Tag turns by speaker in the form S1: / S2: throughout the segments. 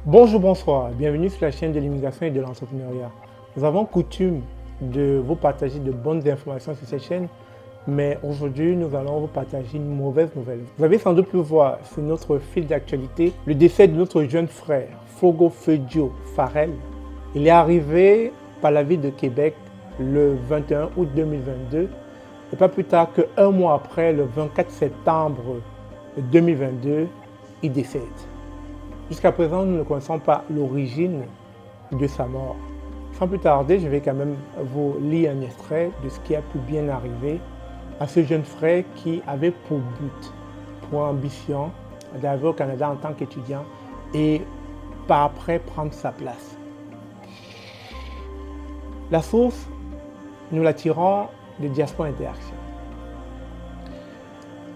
S1: Bonjour, bonsoir, bienvenue sur la chaîne de l'immigration et de l'entrepreneuriat. Nous avons coutume de vous partager de bonnes informations sur cette chaîne, mais aujourd'hui nous allons vous partager une mauvaise nouvelle. Vous avez sans doute pu voir sur notre fil d'actualité le décès de notre jeune frère, Fogo Fedio Farel. Il est arrivé par la ville de Québec le 21 août 2022 et pas plus tard qu'un mois après, le 24 septembre 2022, il décède. Jusqu'à présent, nous ne connaissons pas l'origine de sa mort. Sans plus tarder, je vais quand même vous lire un extrait de ce qui a pu bien arriver à ce jeune frère qui avait pour but, pour ambition, d'arriver au Canada en tant qu'étudiant et par après prendre sa place. La source, nous la tirons de Diaspora Interaction.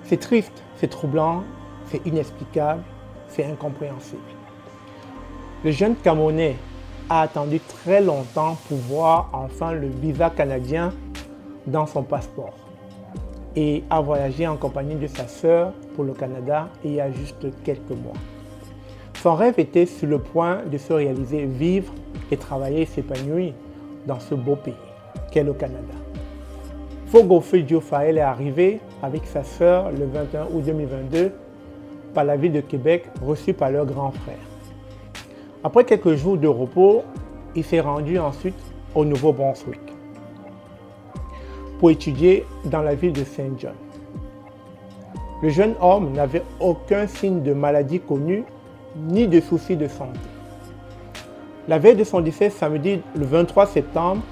S1: C'est triste, c'est troublant, c'est inexplicable, c'est incompréhensible. Le jeune Camerounais a attendu très longtemps pour voir enfin le visa canadien dans son passeport et a voyagé en compagnie de sa sœur pour le Canada il y a juste quelques mois. Son rêve était sur le point de se réaliser, vivre et travailler et s'épanouir dans ce beau pays qu'est le Canada. Fogo Fedio Farel est arrivé avec sa sœur le 21 août 2022 par la ville de Québec, reçu par leur grand frère. Après quelques jours de repos, il s'est rendu ensuite au Nouveau-Brunswick pour étudier dans la ville de Saint John. Le jeune homme n'avait aucun signe de maladie connue ni de soucis de santé. La veille de son décès, samedi le 23 septembre,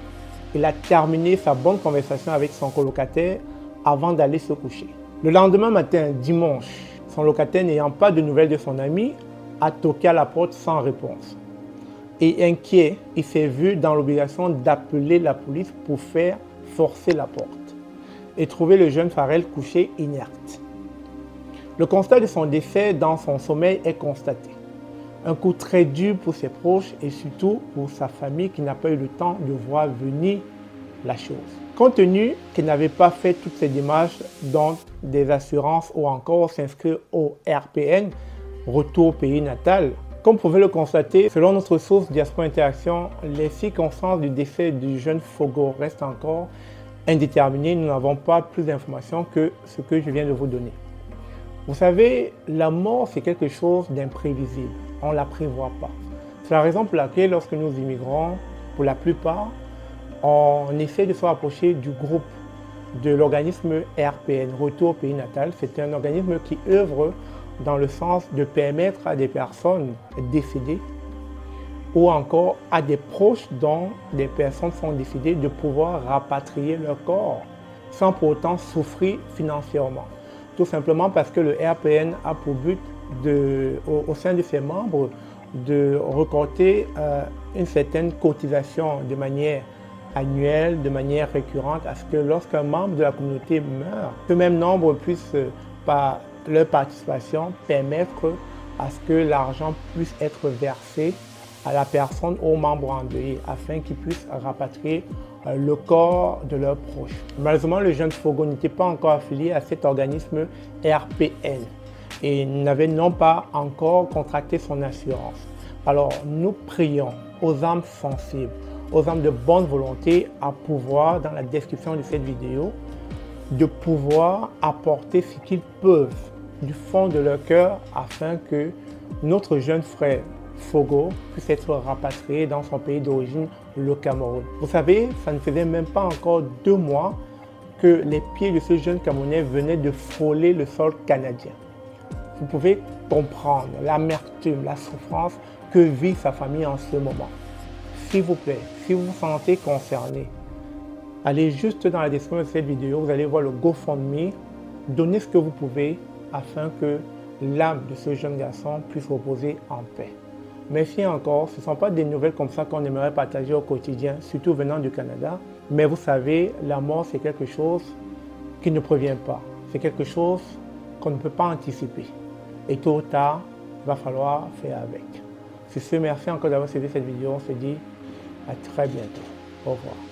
S1: il a terminé sa bonne conversation avec son colocataire avant d'aller se coucher. Le lendemain matin, dimanche, son locataire, n'ayant pas de nouvelles de son ami, a toqué à la porte sans réponse. Et inquiet, il s'est vu dans l'obligation d'appeler la police pour faire forcer la porte et trouver le jeune Farel couché inerte. Le constat de son décès dans son sommeil est constaté. Un coup très dur pour ses proches et surtout pour sa famille qui n'a pas eu le temps de voir venir la chose. Compte tenu qu'il n'avait pas fait toutes ces démarches, dont des assurances ou encore s'inscrire au RPN, retour au pays natal, comme vous pouvez le constater, selon notre source Diaspora Interaction, les circonstances du décès du jeune Fogo restent encore indéterminées. Nous n'avons pas plus d'informations que ce que je viens de vous donner. Vous savez, la mort, c'est quelque chose d'imprévisible. On ne la prévoit pas. C'est la raison pour laquelle, lorsque nous immigrons, pour la plupart, on essaie de se rapprocher du groupe de l'organisme RPN, Retour au pays natal. C'est un organisme qui œuvre dans le sens de permettre à des personnes décédées ou encore à des proches dont des personnes sont décédées de pouvoir rapatrier leur corps sans pour autant souffrir financièrement. Tout simplement parce que le RPN a pour but, au sein de ses membres, de récolter une certaine cotisation de manière annuelle, de manière récurrente, à ce que lorsqu'un membre de la communauté meurt, ce même nombre puisse, par leur participation, permettre à ce que l'argent puisse être versé à la personne, aux membres endeuillés, afin qu'ils puissent rapatrier le corps de leurs proches. Malheureusement, le jeune Fogo n'était pas encore affilié à cet organisme RPN et n'avait non pas encore contracté son assurance. Alors, nous prions aux âmes sensibles, aux âmes de bonne volonté à pouvoir, dans la description de cette vidéo, de pouvoir apporter ce qu'ils peuvent du fond de leur cœur afin que notre jeune frère Fogo puisse être rapatrié dans son pays d'origine, le Cameroun. Vous savez, ça ne faisait même pas encore 2 mois que les pieds de ce jeune Camerounais venaient de frôler le sol canadien. Vous pouvez comprendre l'amertume, la souffrance que vit sa famille en ce moment. S'il vous plaît, si vous vous sentez concerné, allez juste dans la description de cette vidéo, vous allez voir le GoFundMe, donnez ce que vous pouvez afin que l'âme de ce jeune garçon puisse reposer en paix. Merci encore, ce ne sont pas des nouvelles comme ça qu'on aimerait partager au quotidien, surtout venant du Canada. Mais vous savez, la mort, c'est quelque chose qui ne prévient pas. C'est quelque chose qu'on ne peut pas anticiper. Et tôt ou tard, il va falloir faire avec. Sur ce, merci encore d'avoir suivi cette vidéo. On se dit à très bientôt. Au revoir.